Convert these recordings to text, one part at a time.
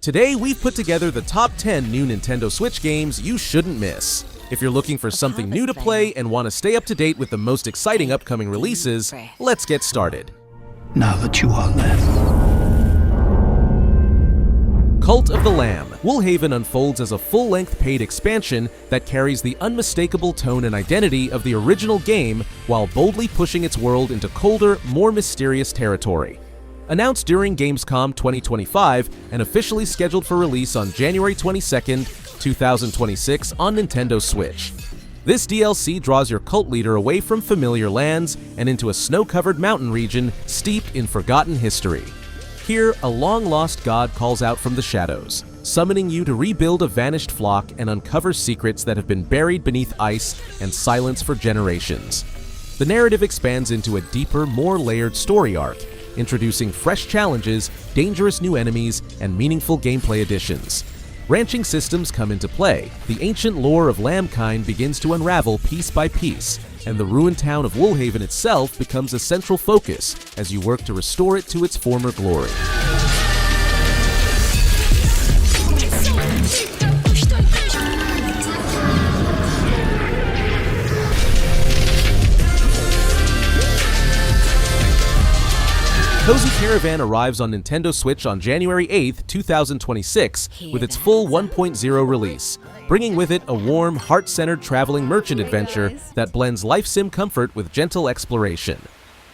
Today, we've put together the top 10 new Nintendo Switch games you shouldn't miss. If you're looking for something new to play and want to stay up to date with the most exciting upcoming releases, let's get started. Now that you are left. Cult of the Lamb. Woolhaven unfolds as a full-length paid expansion that carries the unmistakable tone and identity of the original game while boldly pushing its world into colder, more mysterious territory. Announced during Gamescom 2025 and officially scheduled for release on January 22nd, 2026 on Nintendo Switch. This DLC draws your cult leader away from familiar lands and into a snow-covered mountain region steeped in forgotten history. Here, a long-lost god calls out from the shadows, summoning you to rebuild a vanished flock and uncover secrets that have been buried beneath ice and silence for generations. The narrative expands into a deeper, more layered story arc, introducing fresh challenges, dangerous new enemies, and meaningful gameplay additions. Ranching systems come into play, the ancient lore of Lambkind begins to unravel piece by piece, and the ruined town of Woolhaven itself becomes a central focus as you work to restore it to its former glory. Cozy Caravan arrives on Nintendo Switch on January 8th, 2026 with its full 1.0 release, bringing with it a warm, heart-centered traveling merchant adventure that blends life sim comfort with gentle exploration.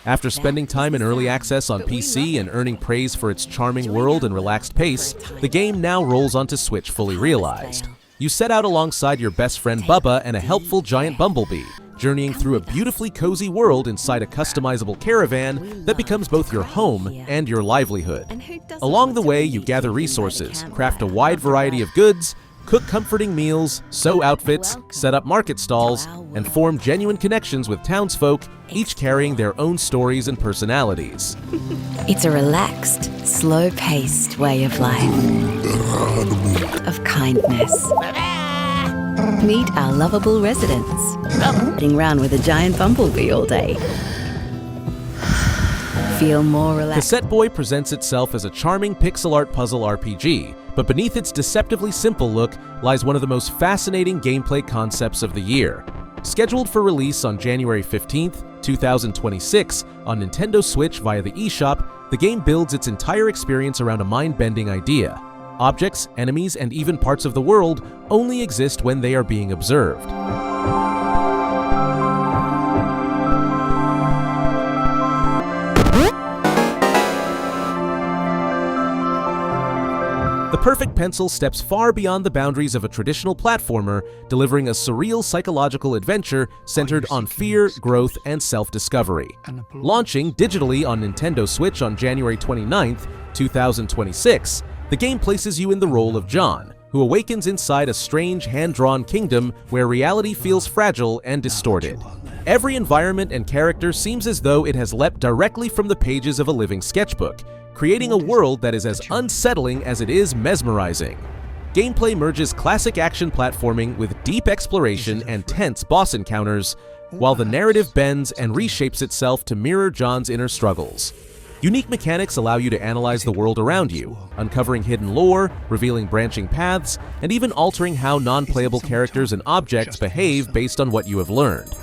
After spending time in early access on PC and earning praise for its charming world and relaxed pace, the game now rolls onto Switch fully realized. You set out alongside your best friend Bubba and a helpful giant bumblebee, journeying through a beautifully cozy world inside a customizable caravan that becomes both your home and your livelihood. Along the way, you gather resources, craft a wide variety of goods, cook comforting meals, sew outfits, set up market stalls, and form genuine connections with townsfolk, each carrying their own stories and personalities. It's a relaxed, slow-paced way of life, of kindness. Meet our lovable residents, running around with a giant bumblebee all day. Feel more relaxed. Cassette Boy presents itself as a charming pixel art puzzle RPG, but beneath its deceptively simple look lies one of the most fascinating gameplay concepts of the year. Scheduled for release on January 15th, 2026 on Nintendo Switch via the eShop, the game builds its entire experience around a mind-bending idea. Objects, enemies, and even parts of the world only exist when they are being observed. The Perfect Pencil steps far beyond the boundaries of a traditional platformer, delivering a surreal psychological adventure centered on fear, growth, and self-discovery. Launching digitally on Nintendo Switch on January 29th, 2026, the game places you in the role of John, who awakens inside a strange hand-drawn kingdom where reality feels fragile and distorted. Every environment and character seems as though it has leapt directly from the pages of a living sketchbook, creating a world that is as unsettling as it is mesmerizing. Gameplay merges classic action platforming with deep exploration and tense boss encounters, while the narrative bends and reshapes itself to mirror John's inner struggles. Unique mechanics allow you to analyze the world around you, uncovering hidden lore, revealing branching paths, and even altering how non-playable characters and objects behave based on what you have learned.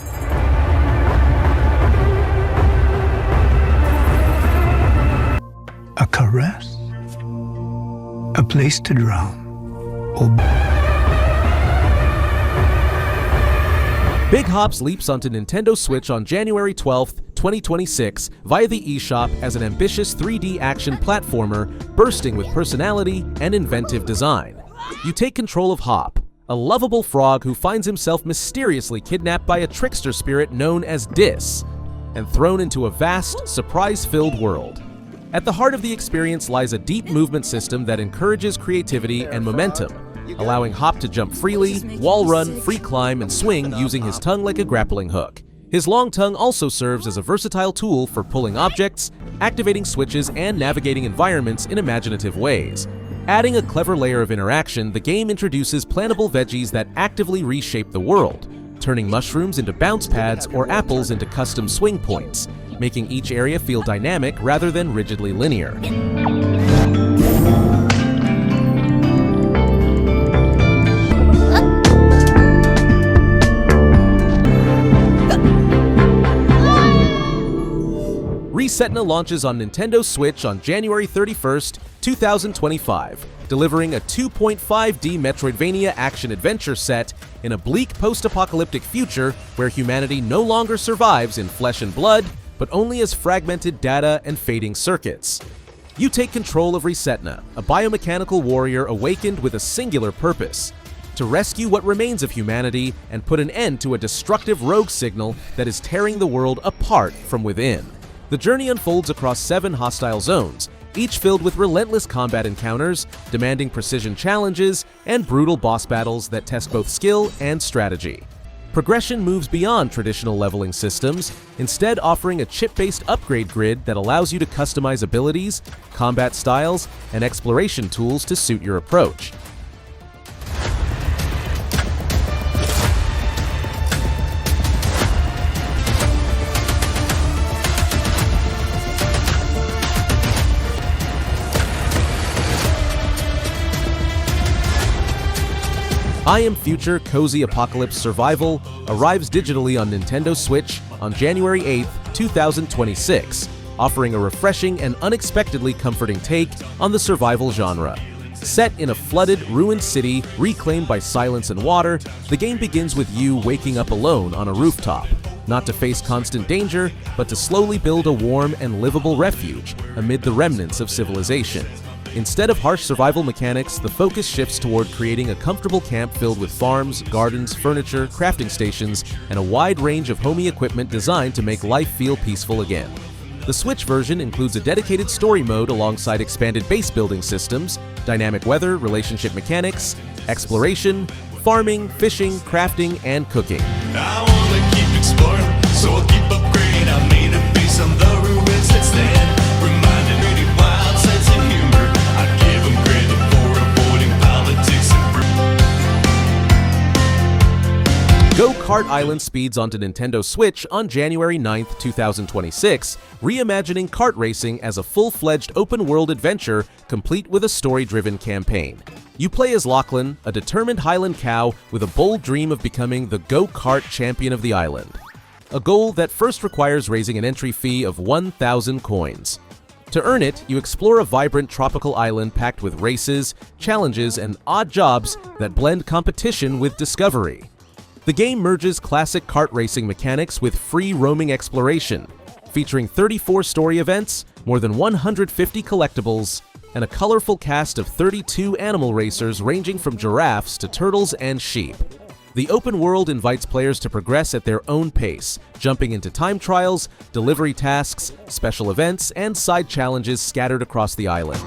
A caress, a place to drown, or Big Hops leaps onto Nintendo Switch on January 12th, 2026 via the eShop as an ambitious 3D action platformer bursting with personality and inventive design. You take control of Hop, a lovable frog who finds himself mysteriously kidnapped by a trickster spirit known as Dis, and thrown into a vast, surprise-filled world. At the heart of the experience lies a deep movement system that encourages creativity and momentum, allowing Hop to jump freely, wall run, free climb, and swing using his tongue like a grappling hook. His long tongue also serves as a versatile tool for pulling objects, activating switches, and navigating environments in imaginative ways. Adding a clever layer of interaction, the game introduces plantable veggies that actively reshape the world, turning mushrooms into bounce pads or apples into custom swing points, making each area feel dynamic rather than rigidly linear. ReSetna launches on Nintendo Switch on January 31st, 2025, delivering a 2.5D Metroidvania action-adventure set in a bleak post-apocalyptic future where humanity no longer survives in flesh and blood, but only as fragmented data and fading circuits. You take control of ReSetna, a biomechanical warrior awakened with a singular purpose: to rescue what remains of humanity and put an end to a destructive rogue signal that is tearing the world apart from within. The journey unfolds across 7 hostile zones, each filled with relentless combat encounters, demanding precision challenges, and brutal boss battles that test both skill and strategy. Progression moves beyond traditional leveling systems, instead offering a chip-based upgrade grid that allows you to customize abilities, combat styles, and exploration tools to suit your approach. I Am Future Cozy Apocalypse Survival arrives digitally on Nintendo Switch on January 8, 2026, offering a refreshing and unexpectedly comforting take on the survival genre. Set in a flooded, ruined city reclaimed by silence and water, the game begins with you waking up alone on a rooftop, not to face constant danger, but to slowly build a warm and livable refuge amid the remnants of civilization. Instead of harsh survival mechanics, the focus shifts toward creating a comfortable camp filled with farms, gardens, furniture, crafting stations, and a wide range of homey equipment designed to make life feel peaceful again. The Switch version includes a dedicated story mode alongside expanded base building systems, dynamic weather, relationship mechanics, exploration, farming, fishing, crafting, and cooking. I wanna keep exploring, so I'll keep upgrading. I made a base on the ruins that stand, reminding me of wild sense of humor. I give them credit for avoiding politics and Go-Kart Island speeds onto Nintendo Switch on January 9, 2026, reimagining kart racing as a full-fledged open-world adventure complete with a story-driven campaign. You play as Lachlan, a determined Highland cow with a bold dream of becoming the go-kart champion of the island. A goal that first requires raising an entry fee of 1,000 coins. To earn it, you explore a vibrant tropical island packed with races, challenges, and odd jobs that blend competition with discovery. The game merges classic kart racing mechanics with free roaming exploration, featuring 34 story events, more than 150 collectibles, and a colorful cast of 32 animal racers ranging from giraffes to turtles and sheep. The open world invites players to progress at their own pace, jumping into time trials, delivery tasks, special events, and side challenges scattered across the island.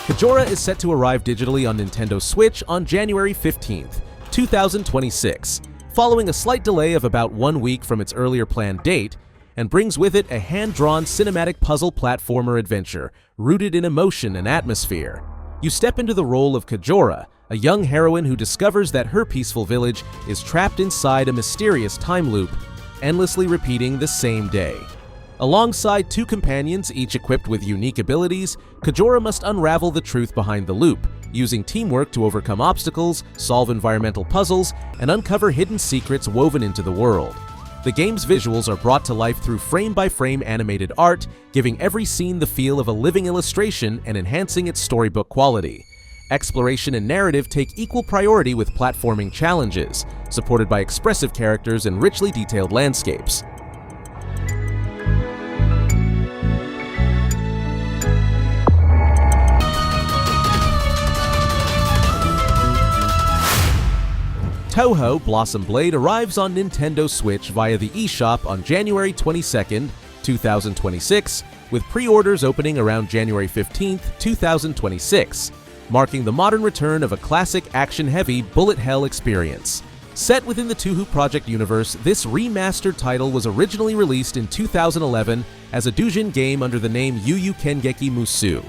Kejora is set to arrive digitally on Nintendo Switch on January 15th, 2026, following a slight delay of about 1 week from its earlier planned date, and brings with it a hand-drawn cinematic puzzle platformer adventure rooted in emotion and atmosphere. You step into the role of Kejora, a young heroine who discovers that her peaceful village is trapped inside a mysterious time loop, endlessly repeating the same day. Alongside 2 companions, each equipped with unique abilities, Kejora must unravel the truth behind the loop, using teamwork to overcome obstacles, solve environmental puzzles, and uncover hidden secrets woven into the world. The game's visuals are brought to life through frame-by-frame animated art, giving every scene the feel of a living illustration and enhancing its storybook quality. Exploration and narrative take equal priority with platforming challenges, supported by expressive characters and richly detailed landscapes. Touhou Blossom Blade arrives on Nintendo Switch via the eShop on January 22nd, 2026, with pre-orders opening around January 15th, 2026, marking the modern return of a classic action-heavy bullet hell experience. Set within the Touhou Project universe, this remastered title was originally released in 2011 as a doujin game under the name Yu Yu Kengeki Musu,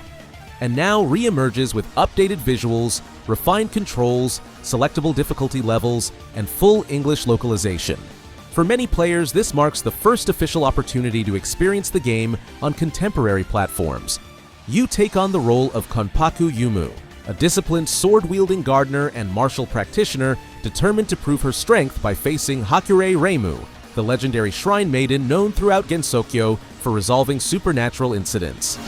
and now re-emerges with updated visuals, refined controls, selectable difficulty levels, and full English localization. For many players, this marks the first official opportunity to experience the game on contemporary platforms. You take on the role of Konpaku Yumu, a disciplined sword-wielding gardener and martial practitioner determined to prove her strength by facing Hakurei Reimu, the legendary shrine maiden known throughout Gensokyo for resolving supernatural incidents.